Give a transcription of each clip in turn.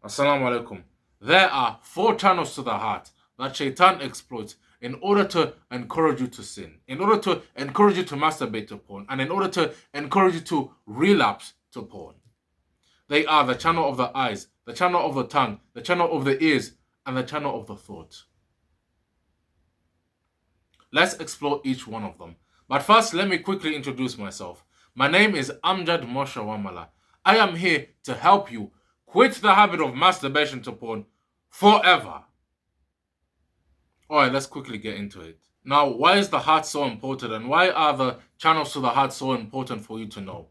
Assalamu alaikum. There are 4 channels to the heart that shaitan exploits in order to encourage you to sin, in order to encourage you to masturbate to porn, and in order to encourage you to relapse to porn. They are the channel of the eyes, the channel of the tongue, the channel of the ears, and the channel of the thought. Let's explore each one of them. But first, let me quickly introduce myself. My name is Amjad Moshe Wamala. I am here to help you quit the habit of masturbation to porn forever. Alright, let's quickly get into it. Now, why is the heart so important and why are the channels to the heart so important for you to know?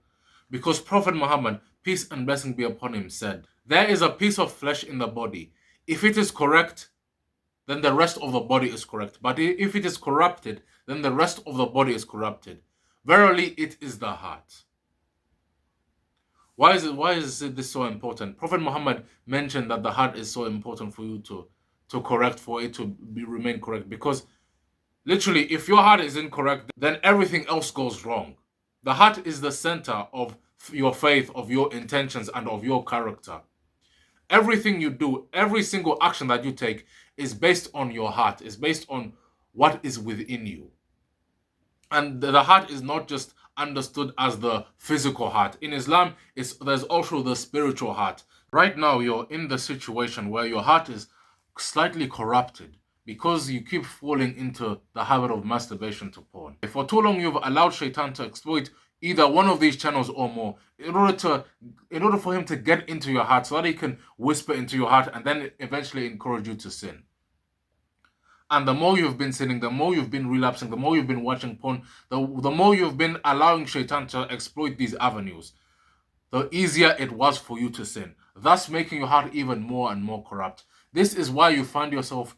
Because Prophet Muhammad, peace and blessing be upon him, said, there is a piece of flesh in the body. If it is correct, then the rest of the body is correct. But if it is corrupted, then the rest of the body is corrupted. Verily, it is the heart. Why is this so important? Prophet Muhammad mentioned that the heart is so important for you to correct, for it to remain correct. Because literally, if your heart is incorrect, then everything else goes wrong. The heart is the center of your faith, of your intentions, and of your character. Everything you do, every single action that you take is based on your heart, is based on what is within you. And the heart is not just understood as the physical heart. In Islam, there's also the spiritual heart. Right now, you're in the situation where your heart is slightly corrupted because you keep falling into the habit of masturbation to porn. For too long, you've allowed shaitan to exploit either one of these channels or more in order for him to get into your heart so that he can whisper into your heart and then eventually encourage you to sin. And the more you've been sinning, the more you've been relapsing, the more you've been watching porn, the more you've been allowing shaitan to exploit these avenues, the easier it was for you to sin, thus making your heart even more and more corrupt. This is why you find yourself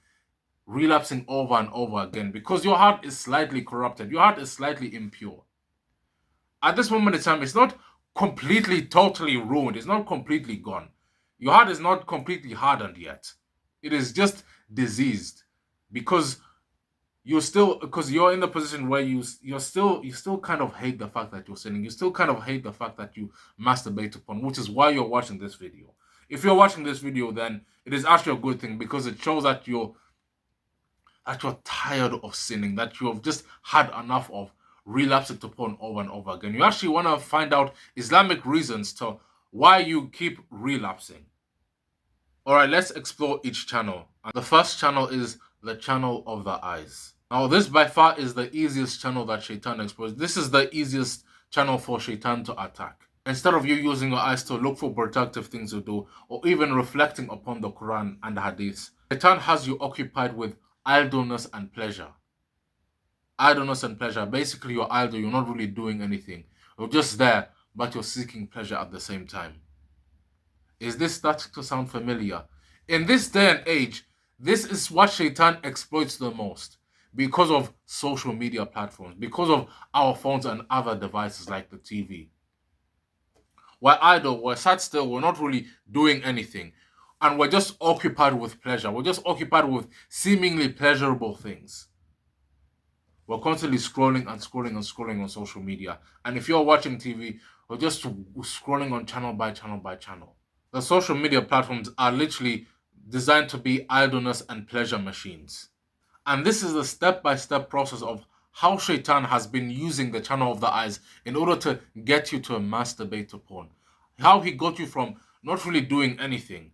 relapsing over and over again, because your heart is slightly corrupted. Your heart is slightly impure. At this moment in time, it's not completely, totally ruined. It's not completely gone. Your heart is not completely hardened yet. It is just diseased because you're in the position where you still kind of hate the fact that you're sinning. You still kind of hate the fact that you masturbate upon, which is why you're watching this video. If you're watching this video, then it is actually a good thing because it shows that you're tired of sinning, that you have just had enough of relapsing to porn over and over again. You actually want to find out Islamic reasons to why you keep relapsing. Alright, let's explore each channel. And the first channel is the channel of the eyes. Now, this by far is the easiest channel that shaitan exploits. This is the easiest channel for shaitan to attack. Instead of you using your eyes to look for productive things to do, or even reflecting upon the Quran and the Hadiths, shaitan has you occupied with idleness and pleasure. Idleness and pleasure. Basically, you're idle, you're not really doing anything. You're just there, but you're seeking pleasure at the same time. Is this starting to sound familiar? In this day and age, this is what shaitan exploits the most because of social media platforms, because of our phones and other devices like the TV. We're idle, we're sat still, we're not really doing anything. And we're just occupied with pleasure. We're just occupied with seemingly pleasurable things. We're constantly scrolling and scrolling and scrolling on social media. And if you're watching TV, we're just scrolling on channel by channel by channel. The social media platforms are literally designed to be idleness and pleasure machines. And this is the step-by-step process of how shaitan has been using the channel of the eyes in order to get you to masturbate to porn. How he got you from not really doing anything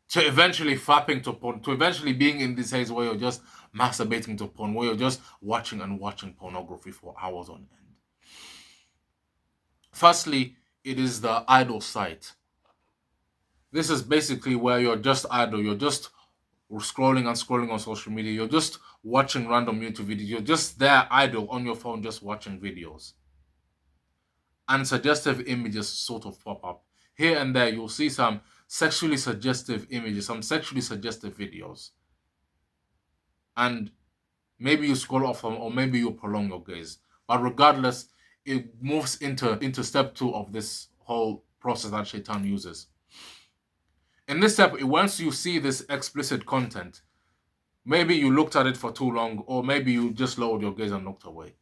to eventually fapping to porn, to eventually being in this haze where you're just masturbating to porn, where you're just watching and watching pornography for hours on end. Firstly, it is the idle site. This is basically where you're just idle, you're just scrolling and scrolling on social media, you're just watching random YouTube videos, you're just there idle on your phone just watching videos. And suggestive images sort of pop up. Here and there, you'll see some sexually suggestive images, some sexually suggestive videos. And maybe you scroll off them or maybe you prolong your gaze. But regardless, it moves into step 2 of this whole process that shaitan uses. In this step, once you see this explicit content, maybe you looked at it for too long or maybe you just lowered your gaze and looked away.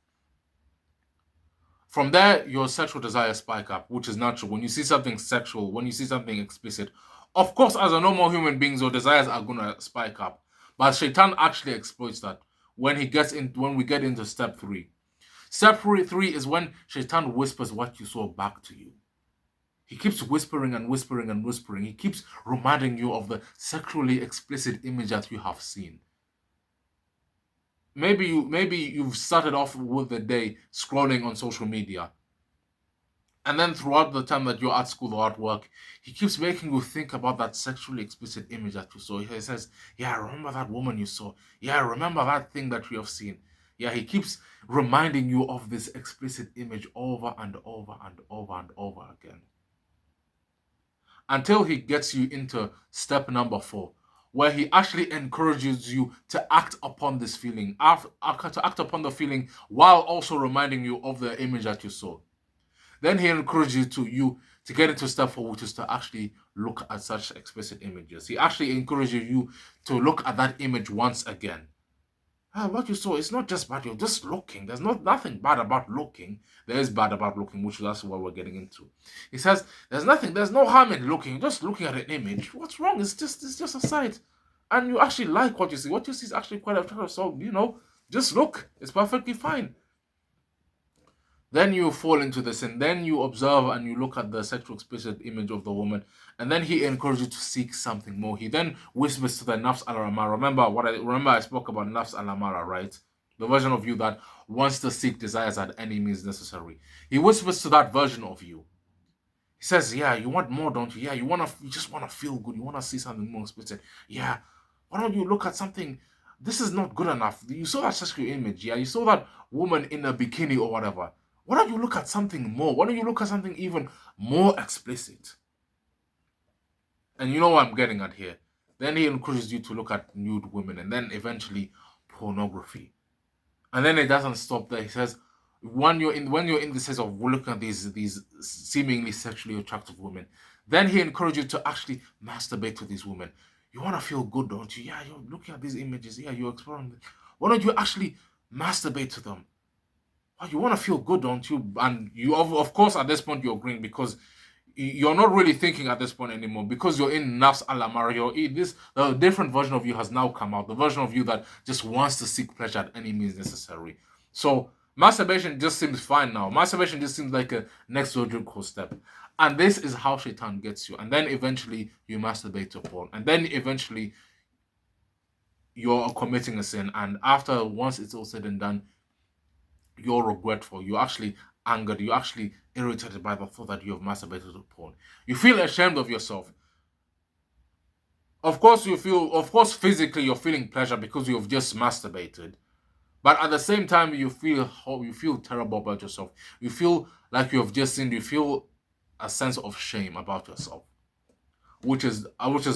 From there, your sexual desires spike up, which is natural. When you see something sexual, when you see something explicit, of course, as a normal human beings, your desires are gonna spike up. But shaitan actually exploits that when we get into step three. Step three is when shaitan whispers what you saw back to you. He keeps whispering and whispering and whispering. He keeps reminding you of the sexually explicit image that you have seen. Maybe you've started off with the day scrolling on social media. And then throughout the time that you're at school or at work, he keeps making you think about that sexually explicit image that you saw. He says, yeah, remember that woman you saw. Yeah, remember that thing that you have seen. Yeah, he keeps reminding you of this explicit image over and over and over and over again. Until he gets you into step number 4, where he actually encourages you to act upon this feeling, to act upon the feeling while also reminding you of the image that you saw. Then he encourages you to get into step 4, which is to actually look at such explicit images. He actually encourages you to look at that image once again. What you saw, it's not just bad, you're just looking. There's nothing bad about looking. There is bad about looking, which that's what we're getting into. He says, there's no harm in looking, just looking at an image. What's wrong? It's just a sight. And you actually like what you see. What you see is actually quite attractive. So, just look. It's perfectly fine. Then you fall into this, and then you observe and you look at the sexual explicit image of the woman, and then he encourages you to seek something more. He then whispers to the nafs al-amara. Remember I spoke about nafs al-amara, right? The version of you that wants to seek desires at any means necessary. He whispers to that version of you. He says, yeah, you want more, don't you? Yeah, you just want to feel good. You want to see something more explicit. Yeah, why don't you look at something? This is not good enough. You saw that sexual image. Yeah, you saw that woman in a bikini or whatever. Why don't you look at something more? Why don't you look at something even more explicit? And you know what I'm getting at here. Then he encourages you to look at nude women, and then eventually pornography. And then it doesn't stop there. He says, when you're in the sense of looking at these seemingly sexually attractive women, then he encourages you to actually masturbate to these women. You want to feel good, don't you? Yeah, you're looking at these images. Yeah, you're exploring them. Why don't you actually masturbate to them? Well, you want to feel good, don't you? And you, of course, at this point, you're agreeing because you're not really thinking at this point anymore because you're in nafs al-amara. The different version of you has now come out. The version of you that just wants to seek pleasure at any means necessary. So masturbation just seems fine now. Masturbation just seems like a next logical step. And this is how shaitan gets you. And then eventually you masturbate to porn. And then eventually you're committing a sin. And once it's all said and done, you're regretful, you're actually angered, you're actually irritated by the thought that you have masturbated to porn. You feel ashamed of yourself. Of course, physically you're feeling pleasure because you've just masturbated. But at the same time, you feel terrible about yourself. You feel like you have just sinned. You feel a sense of shame about yourself, which is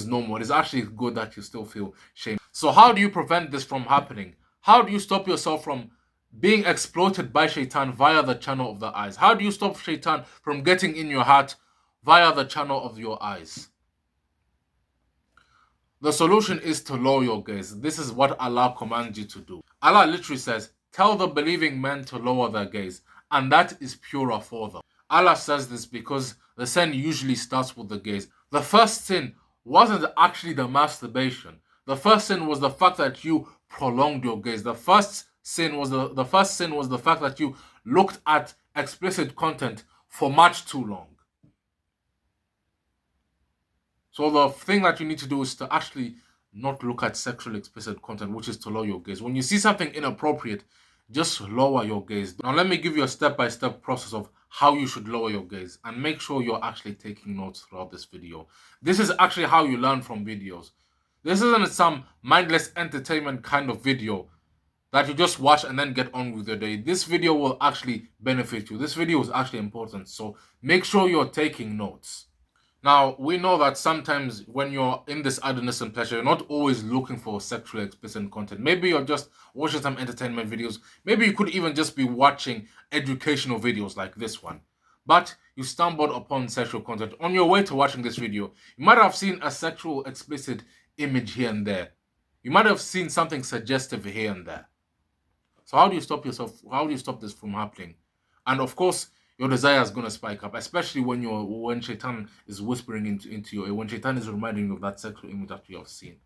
normal. It's actually good that you still feel shame. So how do you prevent this from happening? How do you stop yourself from being exploited by shaitan via the channel of the eyes? How do you stop shaitan from getting in your heart via the channel of your eyes? The solution is to lower your gaze. This is what Allah commands you to do. Allah literally says, tell the believing men to lower their gaze, and that is purer for them. Allah says this because the sin usually starts with the gaze. The first sin wasn't actually the masturbation. The first sin was the fact that you prolonged your gaze. The first sin was the fact that you looked at explicit content for much too long. So the thing that you need to do is to actually not look at sexually explicit content, which is to lower your gaze. When you see something inappropriate, just lower your gaze. Now let me give you a step-by-step process of how you should lower your gaze, and make sure you're actually taking notes throughout this video. This is actually how you learn from videos. This isn't some mindless entertainment kind of video that you just watch and then get on with your day. This video will actually benefit you. This video is actually important, so make sure you're taking notes. Now, we know that sometimes when you're in this idleness and pleasure, you're not always looking for sexually explicit content. Maybe you're just watching some entertainment videos. Maybe you could even just be watching educational videos like this one. But you stumbled upon sexual content. On your way to watching this video, you might have seen a sexual explicit image here and there. You might have seen something suggestive here and there. So how do you stop yourself? How do you stop this from happening? And of course, your desire is going to spike up, especially when shaitan is whispering into your ear, when shaitan is reminding you of that sexual image that you have seen.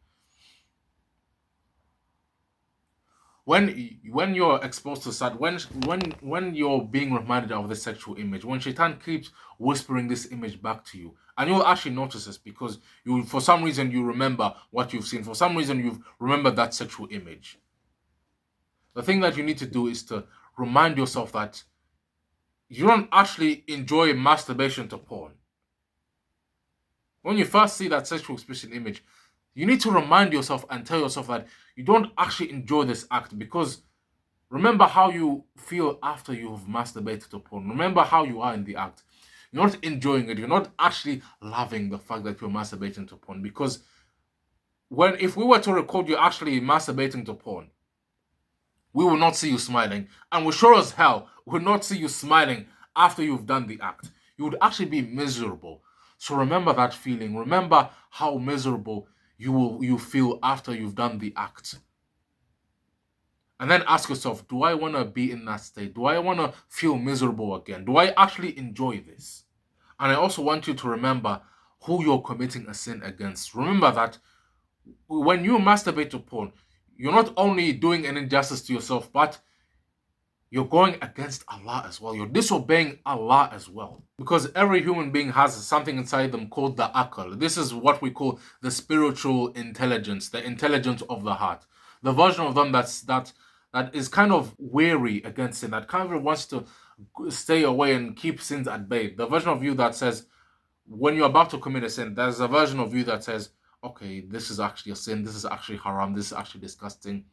When you're exposed to such, when you're being reminded of this sexual image, when shaitan keeps whispering this image back to you, and you'll actually notice this because you, for some reason, you remember what you've seen. For some reason, you've remembered that sexual image. The thing that you need to do is to remind yourself that you don't actually enjoy masturbation to porn. When you first see that sexual explicit image, you need to remind yourself and tell yourself that you don't actually enjoy this act, because remember how you feel after you've masturbated to porn. Remember how you are in the act. You're not enjoying it. You're not actually loving the fact that you're masturbating to porn, because if we were to record you actually masturbating to porn, we will not see you smiling, and we sure as hell will not see you smiling after you've done the act. You would actually be miserable. So remember that feeling. Remember how miserable you feel after you've done the act. And then ask yourself, do I want to be in that state? Do I want to feel miserable again? Do I actually enjoy this? And I also want you to remember who you're committing a sin against. Remember that when you masturbate to porn, you're not only doing an injustice to yourself, but you're going against Allah as well. You're disobeying Allah as well. Because every human being has something inside them called the akal. This is what we call the spiritual intelligence, the intelligence of the heart. The version of them that is kind of wary against sin, that kind of wants to stay away and keep sins at bay. The version of you that says, when you're about to commit a sin, there's a version of you that says, okay, this is actually a sin, this is actually haram, this is actually disgusting.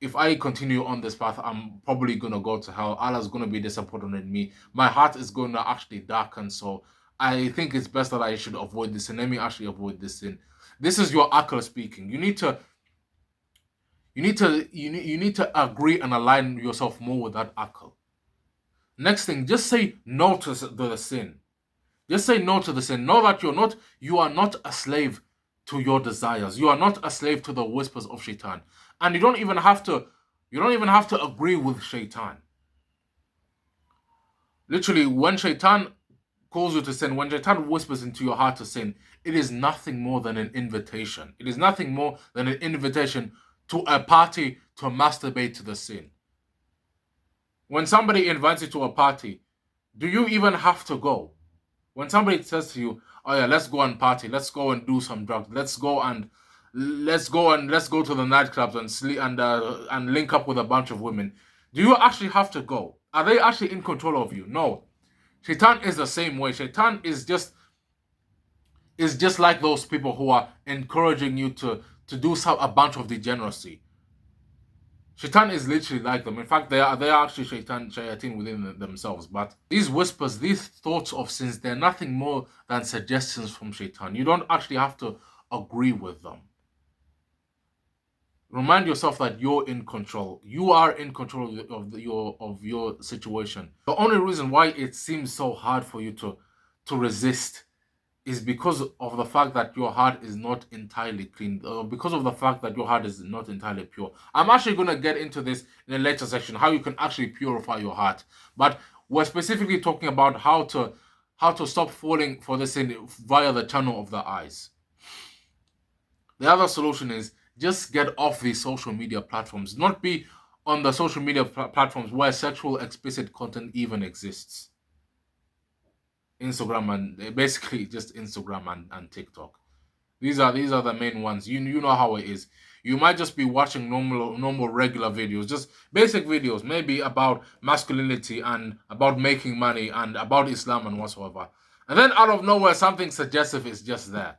If I continue on this path, I'm probably going to go to hell. Allah's going to be disappointed in me. My heart is going to actually darken. So I think it's best that I should avoid this sin. Let me actually avoid this sin. This is your akal speaking. You need to agree and align yourself more with that akal. Next thing, just say no to the sin. Just say no to the sin. Know that you are not a slave to your desires. You are not a slave to the whispers of shaitan. And you don't even have to agree with shaitan. Literally, when shaitan calls you to sin, when shaitan whispers into your heart to sin, it is nothing more than an invitation. It is nothing more than an invitation to a party to masturbate to the sin. When somebody invites you to a party, do you even have to go? When somebody says to you, oh yeah, let's go and party, let's go and do some drugs, let's go to the nightclubs and sleep and link up with a bunch of women, do you actually have to go? Are they actually in control of you? No. Shaitan is the same way. Shaitan is just like those people who are encouraging you to do a bunch of degeneracy. Shaitan is literally like them. In fact, they are actually shayateen within themselves. But these whispers, these thoughts of sins, they're nothing more than suggestions from shaitan. You don't actually have to agree with them. Remind yourself that you're in control. You are in control of your situation. The only reason why it seems so hard for you to resist is because of the fact that your heart is not entirely clean, because of the fact that your heart is not entirely pure. I'm actually going to get into this in a later section, how you can actually purify your heart. But we're specifically talking about how to stop falling for the sin via the channel of the eyes. The other solution is just get off these social media platforms. Not be on the social media platforms where sexual explicit content even exists. Instagram and basically just Instagram and TikTok. These are the main ones. You know how it is. You might just be watching normal regular videos, just basic videos, maybe about masculinity and about making money and about Islam and whatsoever. And then out of nowhere, something suggestive is just there.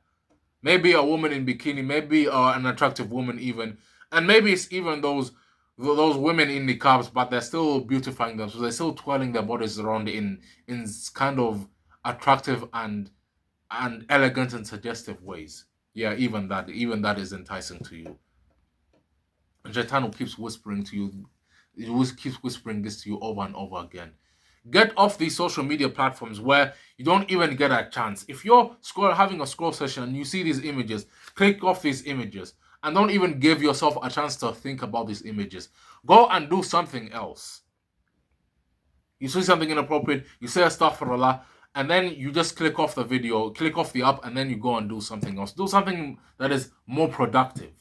Maybe a woman in bikini, maybe an attractive woman even, and maybe it's even those women in niqabs, but they're still beautifying them, so they're still twirling their bodies around in kind of attractive and elegant and suggestive ways. Yeah, even that is enticing to you. And shaitan keeps whispering to you, it keeps whispering this to you over and over again. Get off these social media platforms where you don't even get a chance. If you're having a scroll session and you see these images, click off these images and don't even give yourself a chance to think about these images. Go and do something else. You see something inappropriate, you say astaghfirullah, and then you just click off the video, click off the app, and then you go and do something else. Do something that is more productive.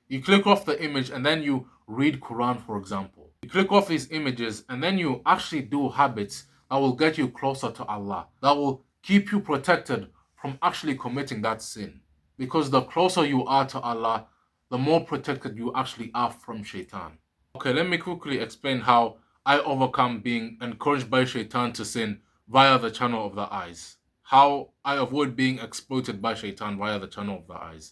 You click off the image and then you read Quran, for example. You click off these images and then you actually do habits that will get you closer to Allah, that will keep you protected from actually committing that sin. Because the closer you are to Allah, the more protected you actually are from shaitan. Okay, let me quickly explain how I overcome being encouraged by shaitan to sin via the channel of the eyes. How I avoid being exploited by shaitan via the channel of the eyes.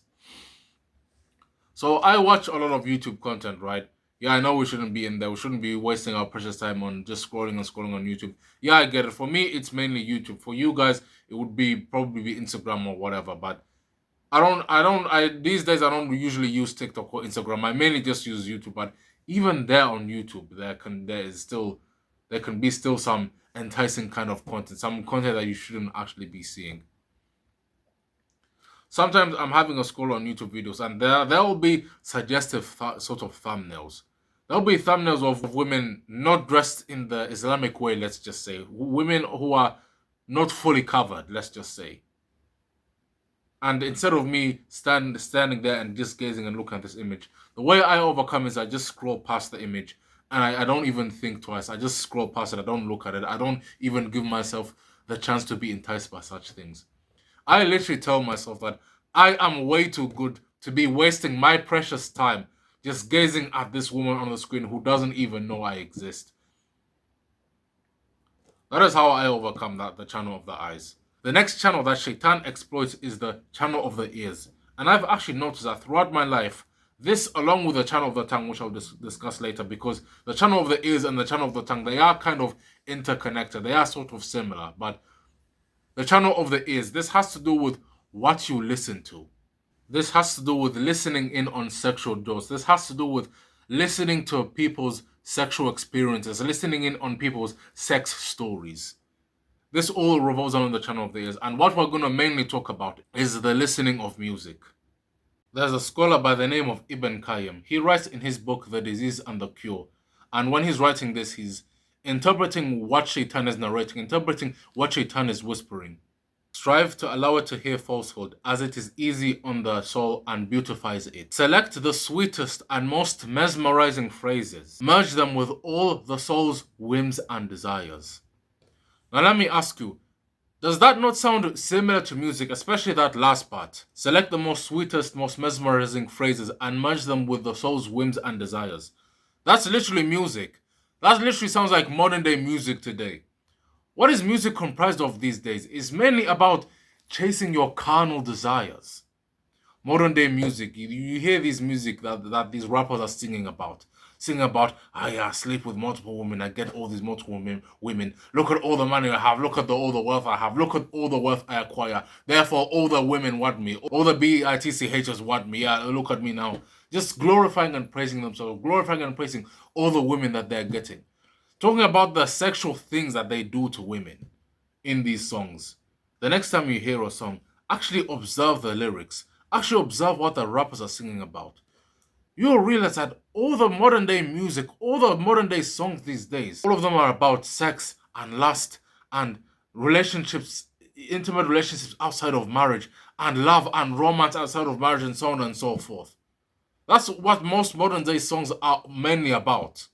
So I watch a lot of YouTube content, right? Yeah, I know we shouldn't be in there. We shouldn't be wasting our precious time on just scrolling and scrolling on YouTube. Yeah, I get it. For me, it's mainly YouTube. For you guys, it would be probably be Instagram or whatever. But these days I don't usually use TikTok or Instagram. I mainly just use YouTube. But even there on YouTube, there can be still some enticing kind of content, some content that you shouldn't actually be seeing. Sometimes I'm having a scroll on YouTube videos and there will be suggestive sort of thumbnails. There'll be thumbnails of women not dressed in the Islamic way, let's just say. Women who are not fully covered, let's just say. And instead of me standing there and just gazing and looking at this image, the way I overcome is I just scroll past the image and I don't even think twice. I just scroll past it. I don't look at it. I don't even give myself the chance to be enticed by such things. I literally tell myself that I am way too good to be wasting my precious time just gazing at this woman on the screen who doesn't even know I exist. That is how I overcome the channel of the eyes. The next channel that shaitan exploits is the channel of the ears. And I've actually noticed that throughout my life, this along with the channel of the tongue, which I'll discuss later, because the channel of the ears and the channel of the tongue, they are kind of interconnected. They are sort of similar, but the channel of the ears, this has to do with what you listen to. This has to do with listening in on sexual jokes. This has to do with listening to people's sexual experiences, listening in on people's sex stories. This all revolves around the channel of the ears. And what we're going to mainly talk about is the listening of music. There's a scholar by the name of Ibn Qayyim. He writes in his book, The Disease and the Cure. And when he's writing this, he's interpreting what shaitan is narrating, interpreting what shaitan is whispering. Strive to allow it to hear falsehood, as it is easy on the soul and beautifies it. Select the sweetest and most mesmerizing phrases. Merge them with all the soul's whims and desires. Now let me ask you, does that not sound similar to music, especially that last part? Select the most sweetest, most mesmerizing phrases and merge them with the soul's whims and desires. That's literally music. That literally sounds like modern day music today. What is music comprised of these days? It's mainly about chasing your carnal desires. Modern day music, you hear these music that these rappers are singing about. Singing about, I sleep with multiple women, I get all these multiple women. Look at all the money I have, look at all the wealth I have, look at all the wealth I acquire. Therefore, all the women want me, all the BITCHers want me. Yeah, look at me now. Just glorifying and praising themselves, glorifying and praising all the women that they're getting. Talking about the sexual things that they do to women in these songs. The next time you hear a song, actually observe the lyrics. Actually observe what the rappers are singing about. You'll realize that all the modern day music, all the modern day songs these days, all of them are about sex and lust and relationships, intimate relationships outside of marriage, and love and romance outside of marriage, and so on and so forth. That's what most modern day songs are mainly about.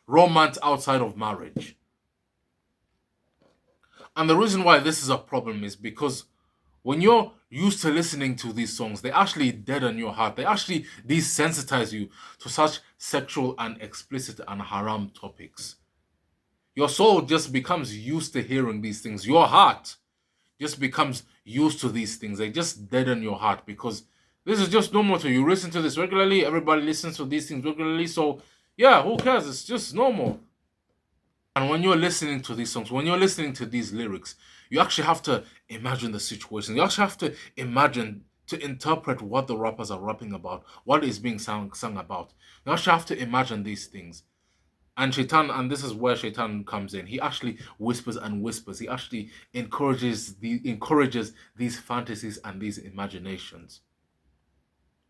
Romance outside of marriage. And the reason why this is a problem is because when you're used to listening to these songs, they actually deaden your heart. They actually desensitize you to such sexual and explicit and haram topics. Your soul just becomes used to hearing these things. Your heart just becomes used to these things. They just deaden your heart because this is just normal to you. You listen to this regularly. Everybody listens to these things regularly. So yeah, who cares? It's just normal. And when you're listening to these songs, when you're listening to these lyrics, you actually have to imagine the situation. You actually have to imagine, to interpret what the rappers are rapping about, what is being sung about. You actually have to imagine these things. And shaitan, and this is where shaitan comes in. He actually whispers and whispers. He actually encourages these fantasies and these imaginations.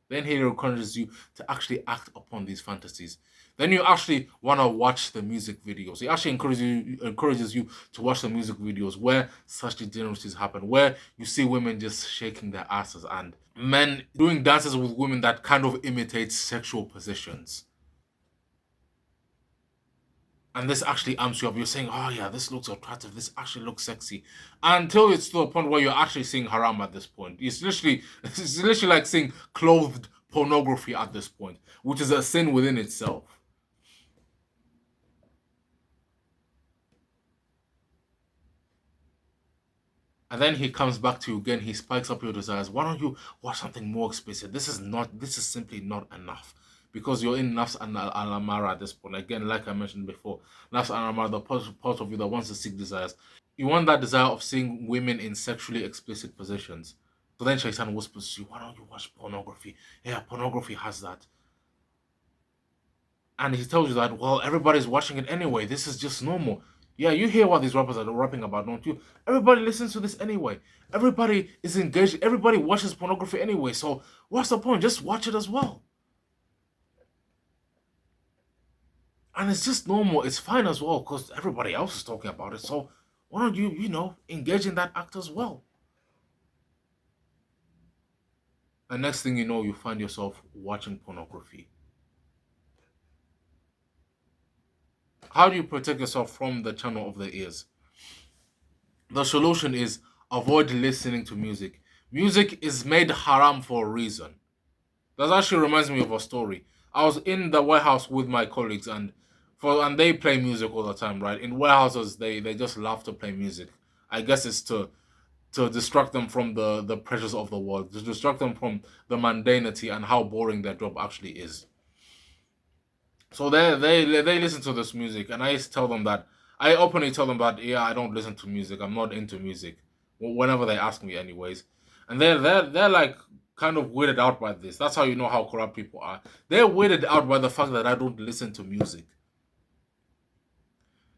Then he encourages you to actually act upon these fantasies. Then you actually want to watch the music videos. He actually encourages you to watch the music videos where such degeneracies happen, where you see women just shaking their asses and men doing dances with women that kind of imitate sexual positions. And this actually amps you up. You're saying, oh yeah, this looks attractive. This actually looks sexy. Until it's to a point where you're actually seeing haram at this point. It's literally like seeing clothed pornography at this point, which is a sin within itself. And then he comes back to you again. He spikes up your desires. Why don't you watch something more explicit? This is simply not enough. Because you're in nafs and al-amara at this point. Again, like I mentioned before, nafs and al-amara, the part of you that wants to seek desires. You want that desire of seeing women in sexually explicit positions. So then shaitan whispers to you, why don't you watch pornography? Yeah, pornography has that. And he tells you that, well, everybody's watching it anyway. This is just normal. Yeah, you hear what these rappers are rapping about, don't you? Everybody listens to this anyway. Everybody is engaged. Everybody watches pornography anyway. So what's the point? Just watch it as well. And it's just normal. It's fine as well because everybody else is talking about it. So why don't you, engage in that act as well? And next thing you know, you find yourself watching pornography. How do you protect yourself from the channel of the ears? The solution is avoid listening to music. Music is made haram for a reason. That actually reminds me of a story. I was in the warehouse with my colleagues and they play music all the time, right? In warehouses they just love to play music. I guess it's to distract them from the pressures of the world, to distract them from the mundanity and how boring their job actually is. So they listen to this music, and I tell them that I openly tell them that yeah, I don't listen to music. I'm not into music. Whenever they ask me, anyways, and they're like kind of weirded out by this. That's how you know how corrupt people are. They're weirded out by the fact that I don't listen to music.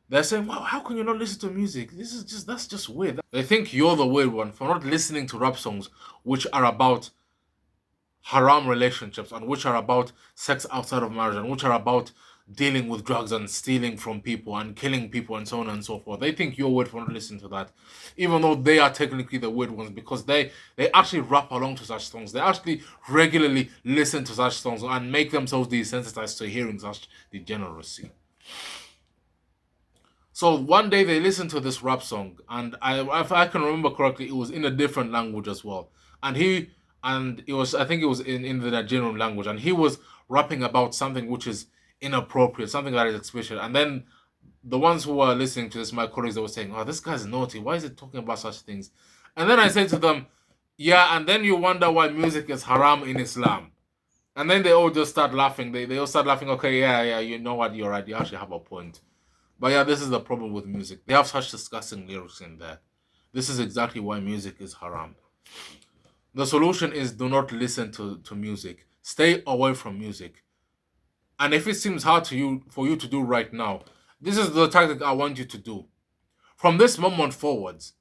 They're saying, "Wow, how can you not listen to music? That's just weird." They think you're the weird one for not listening to rap songs, which are about haram relationships and which are about sex outside of marriage and which are about dealing with drugs and stealing from people and killing people and so on and so forth. They think you're weird for not listening to that, even though they are technically the weird ones because they actually rap along to such songs. They actually regularly listen to such songs and make themselves desensitized to hearing such degeneracy. So one day they listened to this rap song, and if I can remember correctly, it was in a different language as well. And it was, I think it was in the Nigerian language, and he was rapping about something which is inappropriate, something that is explicit. And then the ones who were listening to this, my colleagues, they were saying, "Oh, this guy's naughty. Why is he talking about such things?" And then I said to them, "Yeah," and then you wonder why music is haram in Islam. And then they all just start laughing. They all start laughing. Okay, yeah, yeah, you know what? You're right. You actually have a point. But yeah, this is the problem with music. They have such disgusting lyrics in there. This is exactly why music is haram. The solution is do not listen to music. Stay away from music. And if it seems hard to you for you to do right now, this is the tactic I want you to do. From this moment forwards,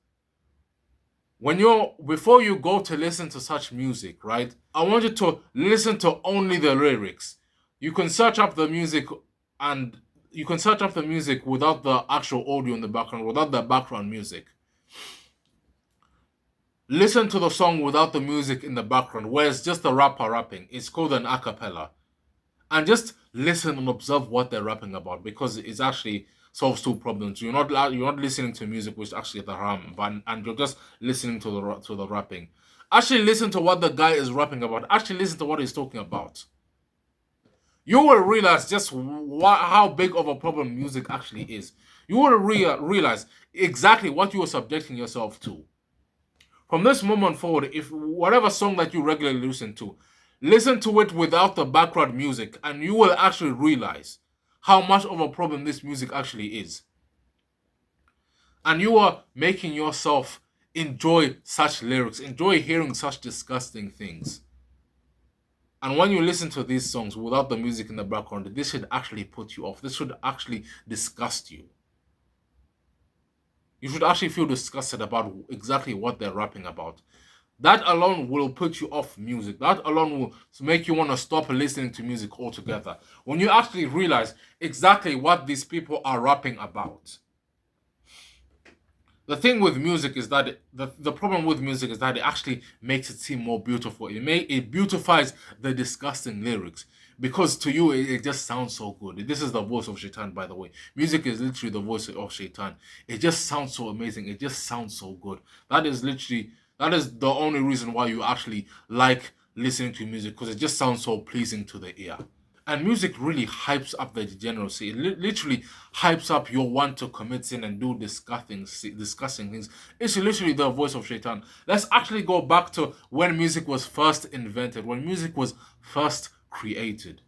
before you go to listen to such music, right? I want you to listen to only the lyrics. You can search up the music and you can search up the music without the actual audio in the background, without the background music. Listen to the song without the music in the background, where it's just the rapper rapping. It's called an a cappella. And just listen and observe what they're rapping about because it actually solves two problems. You're not listening to music which actually is the haram, and you're just listening to the rapping. Actually listen to what the guy is rapping about. Actually listen to what he's talking about. You will realize just how big of a problem music actually is. You will realize exactly what you are subjecting yourself to. From this moment forward, if whatever song that you regularly listen to it without the background music, and you will actually realize how much of a problem this music actually is. And you are making yourself enjoy such lyrics, enjoy hearing such disgusting things. And when you listen to these songs without the music in the background, this should actually put you off. This should actually disgust you. You should actually feel disgusted about exactly what they're rapping about. That alone will put you off music. That alone will make you want to stop listening to music altogether. When you actually realize exactly what these people are rapping about. The thing with music is that the problem with music is that it actually makes it seem more beautiful. It beautifies the disgusting lyrics because to you it just sounds so good. This is the voice of Shaitan, by the way. Music is literally the voice of Shaitan. It just sounds so amazing. It just sounds so good. That is the only reason why you actually like listening to music, because it just sounds so pleasing to the ear. And music really hypes up the degeneracy. It literally hypes up your want to commit sin and do disgusting things. It's literally the voice of Shaitan. Let's actually go back to when music was first invented, when music was first created.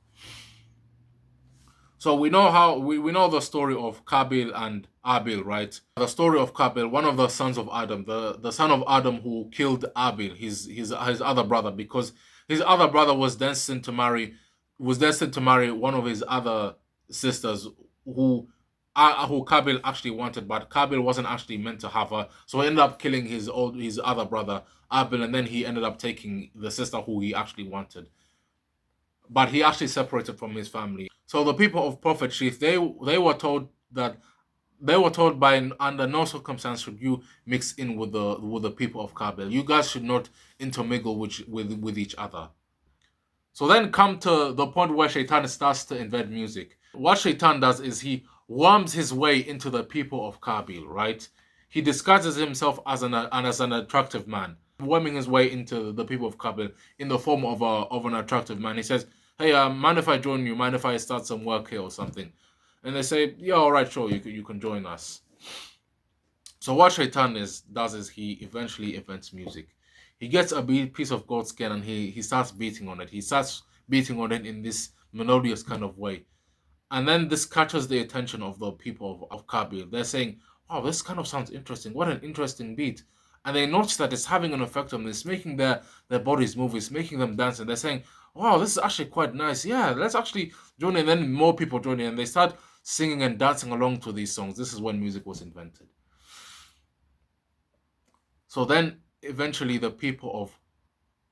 So we know the story of Kabil and Abil, right? The story of Kabil, one of the sons of Adam, the son of Adam who killed Abil, his other brother, because his other brother was destined to marry one of his other sisters who Kabil actually wanted, but Kabil wasn't actually meant to have her. So he ended up killing his other brother, Abil, and then he ended up taking the sister who he actually wanted. But he actually separated from his family. So the people of Prophet Sheath, they were told by under no circumstance should you mix in with the people of Kabul. You guys should not intermingle with each other. So then come to the point where Shaitan starts to invent music. What Shaitan does is he worms his way into the people of Kabil, right? He disguises himself as an attractive man, worming his way into the people of Kabil in the form of an attractive man. He says, "Hey, mind if I join you? Mind if I start some work here or something?" And they say, "Yeah, all right, sure, you can join us." So what does is he eventually invents music. He gets a piece of goat skin and he starts beating on it. He starts beating on it in this melodious kind of way. And then this catches the attention of the people of Kabil. They're saying, "Oh, this kind of sounds interesting. What an interesting beat." And they notice that it's having an effect on them. It's making their bodies move. It's making them dance. And they're saying, "Wow, this is actually quite nice. Yeah, let's actually join in." And then more people join in. And they start singing and dancing along to these songs. This is when music was invented. So then eventually the people of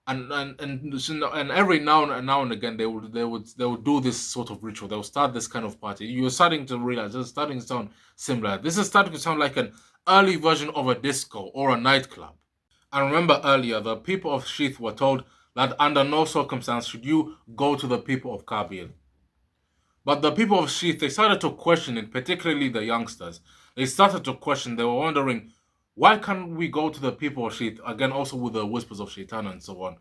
and every now and again they would do this sort of ritual. They would start this kind of party. You're starting to realize it's starting to sound similar. This is starting to sound like an early version of a disco or a nightclub. And remember earlier, the people of Sheath were told that under no circumstance should you go to the people of Kabil. But the people of Sheath, they started to question it, particularly the youngsters. They started to question, they were wondering, why can't we go to the people of Sheath? Again, also with the whispers of Shaitan and so on.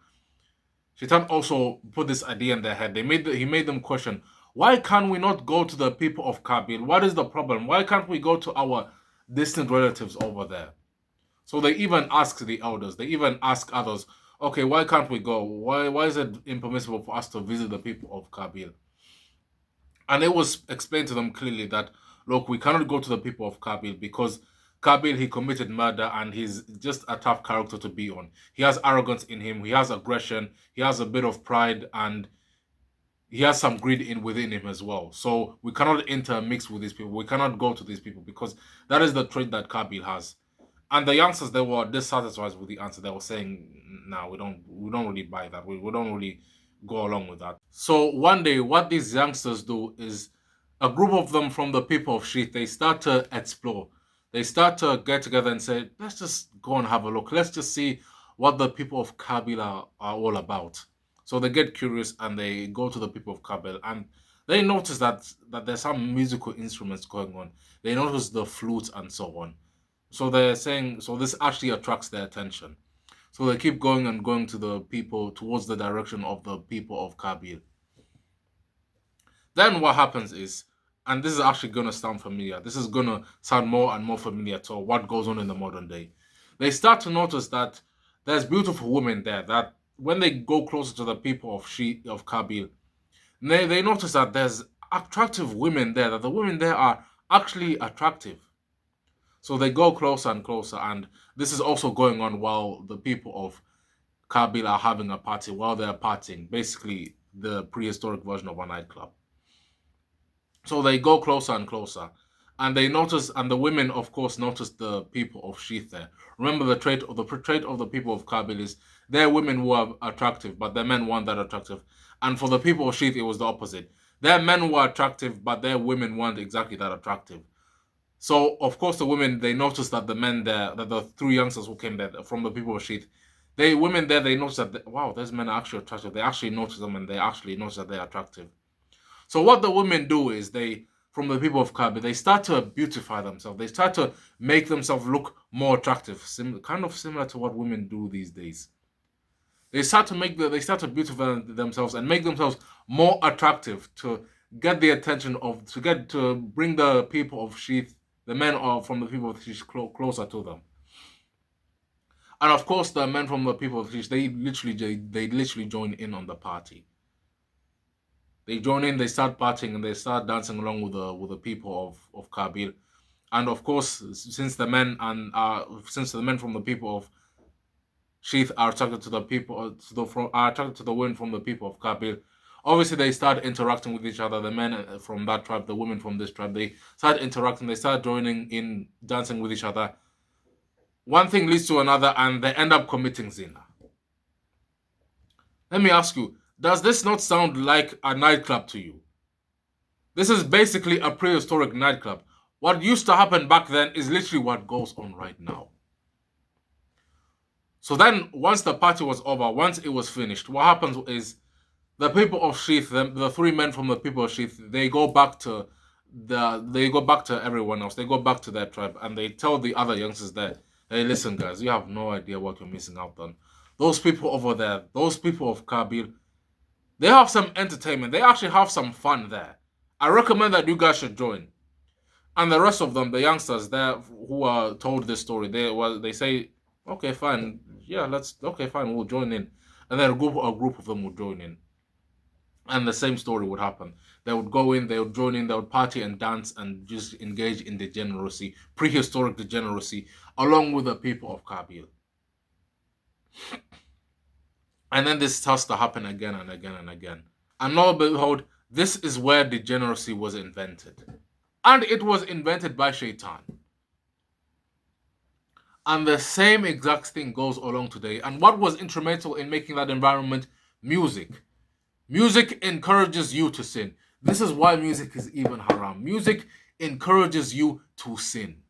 Shaitan also put this idea in their head. He made them question, why can't we not go to the people of Kabil? What is the problem? Why can't we go to our distant relatives over there? So they even ask the elders, they even ask others, okay, why can't we go? Why is it impermissible for us to visit the people of Kabil? And it was explained to them clearly that, look, we cannot go to the people of Kabil because Kabil, he committed murder and he's just a tough character to be on. He has arrogance in him, he has aggression, he has a bit of pride, and he has some greed within him as well. So we cannot intermix with these people. We cannot go to these people because that is the trait that Kabil has. And the youngsters, they were dissatisfied with the answer. They were saying, "No, we don't really buy that. We don't really go along with that." So one day, what these youngsters do is a group of them from the people of Sheath, they start to explore. They start to get together and say, "Let's just go and have a look. Let's just see what the people of Kabil are all about." So they get curious and they go to the people of Kabil and they notice that there's some musical instruments going on. They notice the flutes and so on. So they're saying, so this actually attracts their attention. So they keep going and going to the people towards the direction of the people of Kabil. Then what happens is, and this is actually going to sound familiar, this is going to sound more and more familiar to what goes on in the modern day. They start to notice that there's beautiful women there, that when they go closer to the people of Kabil, they notice that there's attractive women there, that the women there are actually attractive. So they go closer and closer, and this is also going on while the people of Kabil are having a party, while they're partying, basically the prehistoric version of a nightclub. So they go closer and closer. And they noticed, and the women, of course, noticed the people of Sheath there. Remember, the trait of the people of Kabil is their women were attractive, but their men weren't that attractive. And for the people of Sheath, it was the opposite. Their men were attractive, but their women weren't exactly that attractive. So, of course, the women, they noticed that the men there, that the three youngsters who came there from the people of Sheath, women there, they noticed that, wow, those men are actually attractive. They actually notice them, and they actually notice that they're attractive. So what the women do is from the people of Kabi, they start to beautify themselves. They start to make themselves look more attractive, kind of similar to what women do these days. They start to beautify themselves and make themselves more attractive to get the attention to bring the people of Sheath, the men from the people of Sheath closer to them. And of course, the men from the people of Sheath, they literally join in on the party. They join in, they start partying, and they start dancing along with the people of Kabil. And of course, since the men from the people of Sheath are attracted to the people are attracted to the women from the people of Kabil. Obviously, they start interacting with each other. The men from that tribe, the women from this tribe, they start interacting. They start joining in, dancing with each other. One thing leads to another, and they end up committing zina. Let me ask you, does this not sound like a nightclub to you? This is basically a prehistoric nightclub. What used to happen back then is literally what goes on right now. So then, once the party was over, once it was finished, what happens is the people of Sheath, the three men from the people of Sheath, they go back to everyone else. They go back to their tribe, and they tell the other youngsters there, "Hey, listen, guys, you have no idea what you're missing out on. Those people over there, those people of Kabil, they have some entertainment. They actually have some fun there. I recommend that you guys should join." And the rest of them, the youngsters there who are told this story, they say, "Okay, fine, yeah, okay, fine, we'll join in." And then a group of them would join in, and the same story would happen. They would go in, they would join in, they would party and dance and just engage in degeneracy, prehistoric degeneracy, along with the people of Kabil. And then this starts to happen again and again and again. And lo and behold, this is where degeneracy was invented. And it was invented by shaytan. And the same exact thing goes along today. And what was instrumental in making that environment? Music. Music encourages you to sin. This is why music is even haram. Music encourages you to sin.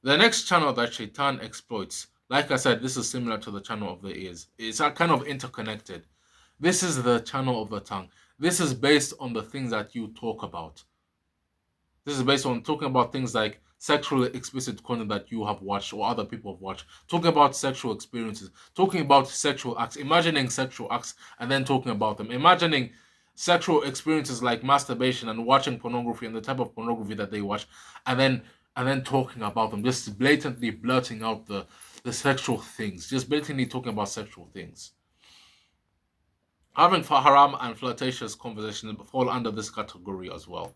The next channel that shaitan exploits, like I said, this is similar to the channel of the ears. It's kind of interconnected. This is the channel of the tongue. This is based on the things that you talk about. This is based on talking about things like sexually explicit content that you have watched or other people have watched. Talking about sexual experiences. Talking about sexual acts. Imagining sexual acts and then talking about them. Imagining sexual experiences like masturbation and watching pornography and the type of pornography that they watch. And then talking about them. Just blatantly blurting out the sexual things. Just blatantly talking about sexual things. Having haram and flirtatious conversations fall under this category as well.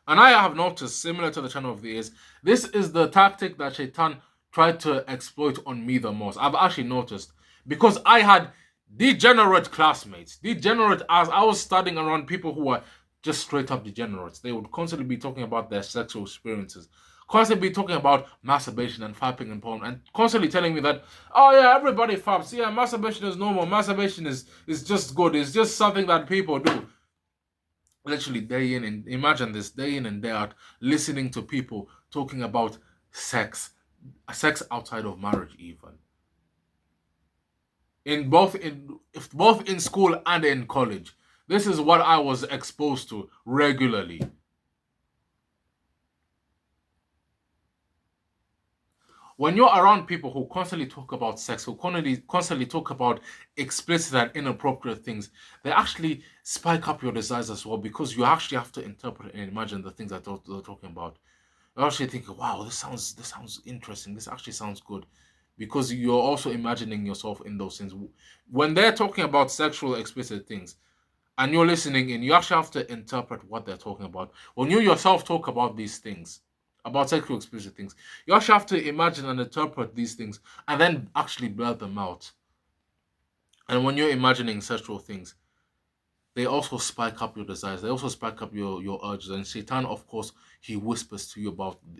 And I have noticed, similar to the channel of the ears, this is the tactic that shaitan tried to exploit on me the most. I've actually noticed. Because I had degenerate classmates. Degenerate as I was studying around people who were just straight up degenerates. They would constantly be talking about their sexual experiences. Constantly be talking about masturbation and fapping and porn. And constantly telling me that, oh yeah, everybody faps. Yeah, masturbation is normal. Masturbation is just good. It's just something that people do. Literally day in and imagine this, day in and day out, listening to people talking about sex outside of marriage, even both in school and in college. This is what I was exposed to regularly. When you're around people who constantly talk about sex, who constantly talk about explicit and inappropriate things, they actually spike up your desires as well, because you actually have to interpret and imagine the things that they're talking about. You're actually thinking, wow, this sounds interesting. This actually sounds good. Because you're also imagining yourself in those things. When they're talking about sexual explicit things and you're listening in, you actually have to interpret what they're talking about. When you yourself talk about these things, about sexual explicit things, you actually have to imagine and interpret these things and then actually blur them out. And when you're imagining sexual things, they also spike up your desires. They also spike up your urges. And shaitan, of course, he whispers to you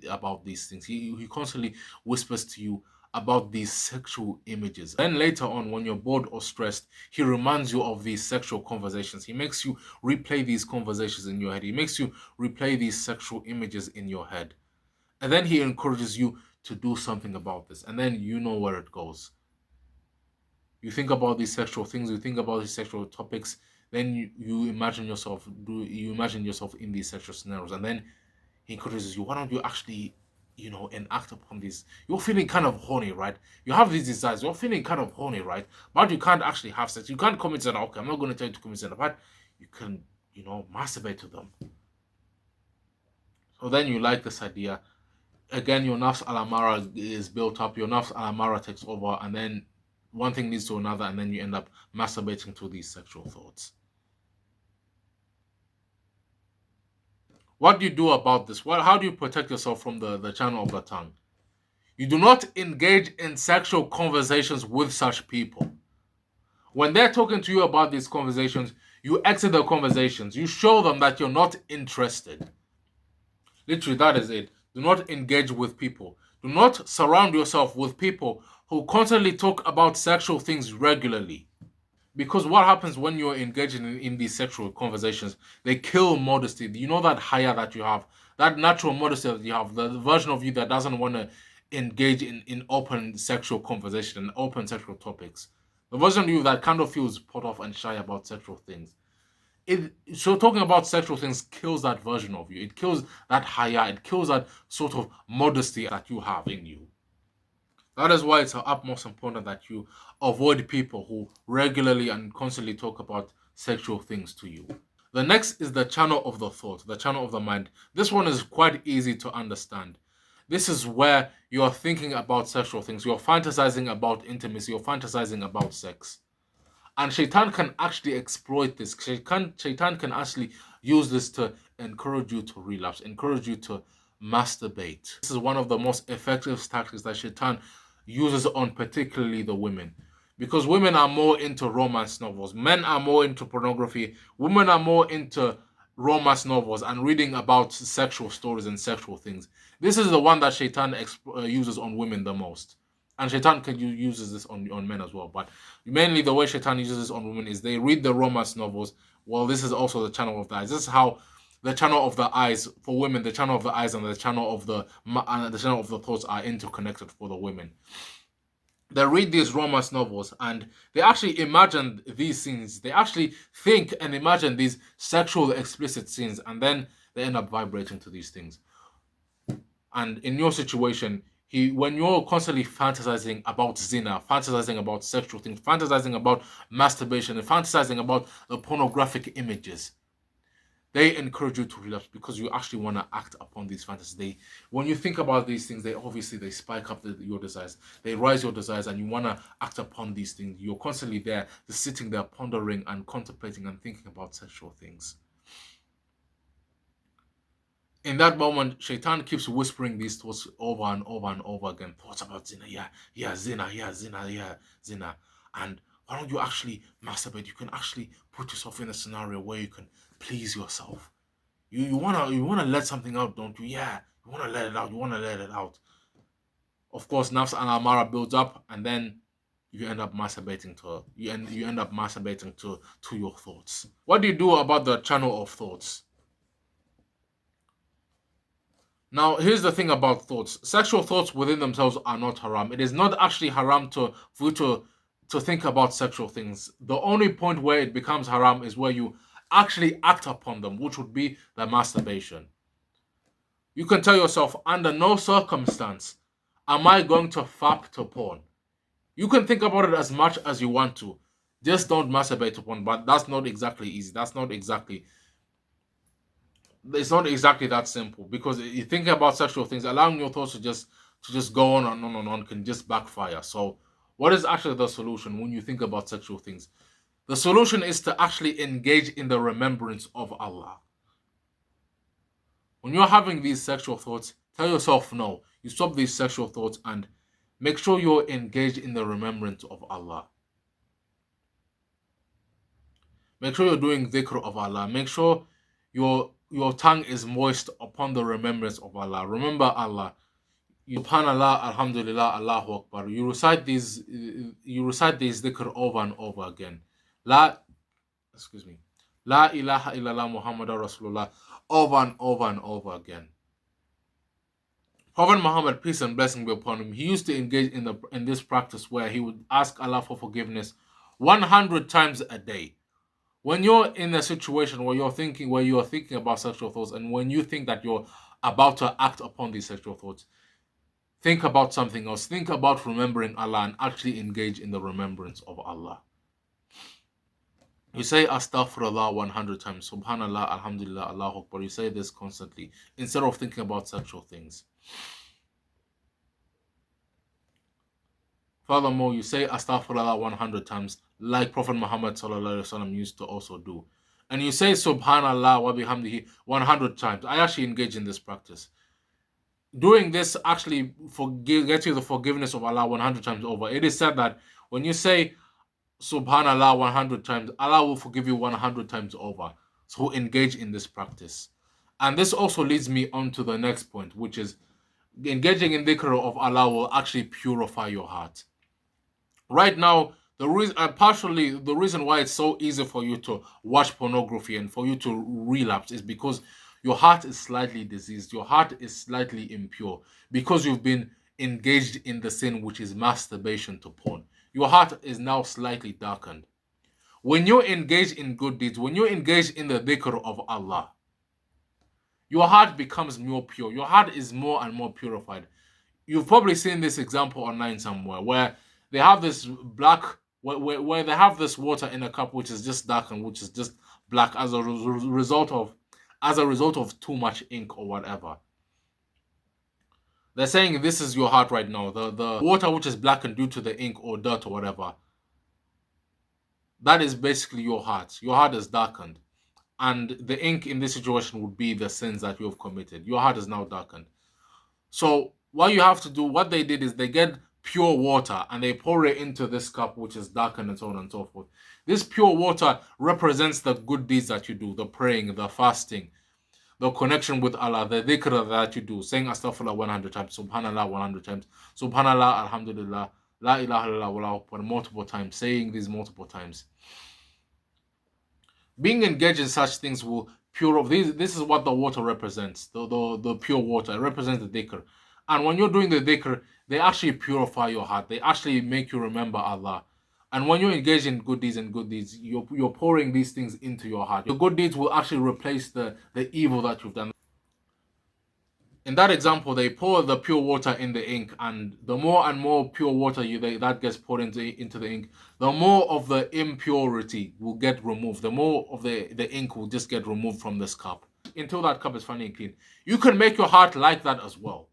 about these things. He constantly whispers to you about these sexual images. Then later on, when you're bored or stressed, he reminds you of these sexual conversations. He makes you replay these conversations in your head. He makes you replay these sexual images in your head. And then he encourages you to do something about this. And then you know where it goes. You think about these sexual things, you think about these sexual topics, then you imagine yourself in these sexual scenarios, and then he encourages you, why don't you actually, enact upon these? You're feeling kind of horny, right? You have these desires, you're feeling kind of horny, right? But you can't actually have sex. You can't commit to that. Okay, I'm not going to tell you to commit to that, but you can, masturbate to them. So then you like this idea. Again, your nafs al-amara is built up, your nafs al-amara takes over, and then one thing leads to another, and then you end up masturbating to these sexual thoughts. What do you do about this? Well, how do you protect yourself from the channel of the tongue? You do not engage in sexual conversations with such people. When they're talking to you about these conversations, you exit the conversations. You show them that you're not interested. Literally, that is it. Do not engage with people. Do not surround yourself with people who constantly talk about sexual things regularly. Because what happens when you're engaging in these sexual conversations, they kill modesty. You know that haya that you have, that natural modesty that you have, the version of you that doesn't want to engage in open sexual conversation and open sexual topics. The version of you that kind of feels put off and shy about sexual things. So talking about sexual things kills that version of you. It kills that haya. It kills that sort of modesty that you have in you. That is why it's utmost important that you avoid people who regularly and constantly talk about sexual things to you. The next is the channel of the thought, the channel of the mind. This one is quite easy to understand. This is where you are thinking about sexual things. You're fantasizing about intimacy. You're fantasizing about sex. And shaitan can actually exploit this. Shaitan can actually use this to encourage you to relapse, encourage you to masturbate. This is one of the most effective tactics that shaitan uses on particularly the women. Because women are more into romance novels. Men are more into pornography. Women are more into romance novels and reading about sexual stories and sexual things. This is the one that shaitan uses on women the most. And shaitan uses this on men as well. But mainly the way shaitan uses this on women is they read the romance novels. Well, this is also the channel of the eyes. This is how the channel of the eyes for women, the channel of the eyes and the channel of the thoughts are interconnected for the women. They read these romance novels and they actually imagine these scenes. They actually think and imagine these sexual explicit scenes, and then they end up vibrating to these things. And in your situation, when you're constantly fantasizing about zina, fantasizing about sexual things, fantasizing about masturbation, and fantasizing about the pornographic images, they encourage you to relapse because you actually want to act upon these fantasies. When you think about these things, they spike up your desires. They rise your desires, and you want to act upon these things. You're constantly there, just sitting there, pondering and contemplating and thinking about sexual things. In that moment, shaitan keeps whispering these thoughts over and over and over again. Thoughts about zina, zina, zina. And why don't you actually masturbate? You can actually put yourself in a scenario where you can please yourself. You wanna let something out, don't you? Yeah, you wanna let it out. You wanna let it out. Of course, nafs and amara builds up, and then you end up masturbating to your thoughts. What do you do about the channel of thoughts? Now, here's the thing about thoughts. Sexual thoughts within themselves are not haram. It is not actually haram for you to think about sexual things. The only point where it becomes haram is where you actually act upon them, which would be the masturbation. You can tell yourself, under no circumstance am I going to fap to porn. You can think about it as much as you want to. Just don't masturbate to porn, but that's not exactly easy. It's not exactly that simple, because you think about sexual things, allowing your thoughts to just go on and on and on can just backfire. So what is actually the solution when you think about sexual things? The solution is to actually engage in the remembrance of Allah. When you're having these sexual thoughts, tell yourself no. You stop these sexual thoughts and make sure you're engaged in the remembrance of Allah. Make sure you're doing dhikr of Allah. Make sure your tongue is moist upon the remembrance of Allah. Remember Allah. Subhanallah, Alhamdulillah, Allahu Akbar. You recite these dhikr over and over again. La, excuse me. La ilaha illallah Muhammadur Rasulullah over and over and over again. Prophet Muhammad, peace and blessing be upon him, he used to engage in this practice where he would ask Allah for forgiveness 100 times a day. When you're in a situation where you're thinking about sexual thoughts, and when you think that you're about to act upon these sexual thoughts, think about something else. Think about remembering Allah and actually engage in the remembrance of Allah. You say Astaghfirullah 100 times, Subhanallah, Alhamdulillah, Allahu Akbar. You say this constantly instead of thinking about sexual things. Furthermore, you say Astaghfirullah 100 times, like Prophet Muhammad ﷺ used to also do. And you say Subhanallah wa bihamdihi 100 times. I actually engage in this practice. Doing this actually gets you the forgiveness of Allah 100 times over. It is said that when you say Subhanallah 100 times, Allah will forgive you 100 times over. So engage in this practice. And this also leads me on to the next point, which is engaging in dhikr of Allah will actually purify your heart. Right now, the reason why it's so easy for you to watch pornography and for you to relapse is because your heart is slightly diseased. Your heart is slightly impure because you've been engaged in the sin, which is masturbation to porn. Your heart is now slightly darkened. When you engage in good deeds, when you engage in the dhikr of Allah, your heart becomes more pure. Your heart is more and more purified. You've probably seen this example online somewhere where they have this where they have this water in a cup which is just dark and which is just black as a result of too much ink or whatever. They're saying this is your heart right now. The water which is blackened due to the ink or dirt or whatever. That is basically your heart. Your heart is darkened. And the ink in this situation would be the sins that you have committed. Your heart is now darkened. So what they did is they get pure water and they pour it into this cup which is darkened and so on and so forth. This pure water represents the good deeds that you do, the praying, the fasting, the connection with Allah, the dhikr that you do, saying astaghfirullah 100 times, subhanallah 100 times, subhanallah, alhamdulillah, la ilaha illallah, wallahu akbar, multiple times, saying these multiple times. Being engaged in such things will purify. This is what the water represents, the pure water. It represents the dhikr. And when you're doing the dhikr, they actually purify your heart. They actually make you remember Allah. And when you engage in good deeds, you're pouring these things into your heart. Your good deeds will actually replace the evil that you've done. In that example, they pour the pure water in the ink, and the more and more pure water that gets poured into the ink, the more of the impurity will get removed. The more of the ink will just get removed from this cup until that cup is finally clean. You can make your heart like that as well.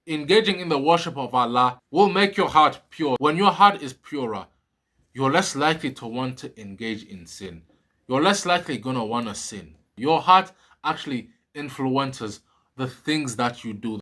Engaging in the worship of Allah will make your heart pure. When your heart is purer, you're less likely to want to engage in sin. You're less likely going to want to sin. Your heart actually influences the things that you do,